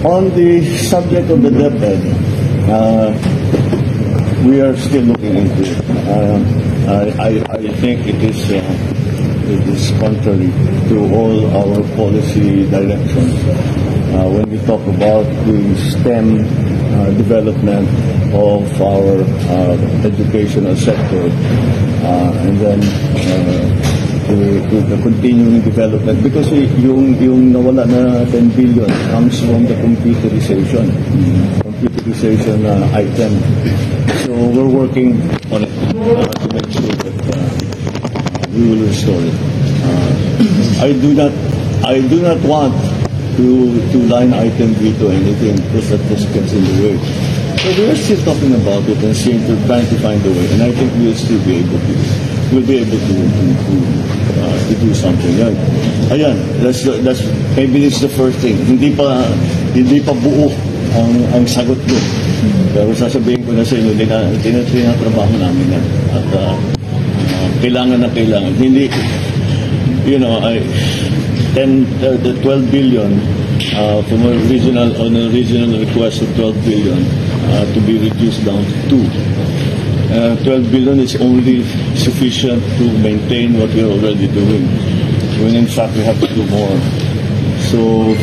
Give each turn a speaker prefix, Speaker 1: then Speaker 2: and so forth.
Speaker 1: On the subject of the DepEd, we are still looking into it. I think it is contrary to all our policy directions. When we talk about the STEM development of our educational sector, and then the continuing development, because yung nawala na 10 billion comes from the computerization item. So we're working on it to make sure that we will restore it. I do not want to line item veto anything, because that just gets in the way. So we are still talking about it and trying to find a way, and I think we'll still be able to. We'll be able to do something. Ayan, that's maybe this is the first thing. Hindi pa buo ang sagot ko. Pero sasabihin ko na sa inyo, tinatrabaho namin yan. At kailangan na kailangan. Hindi, the 12 billion from a regional request of 12 billion to be reduced down to 2. 12 billion is only sufficient to maintain what we're already doing. When in fact we have to do more. So,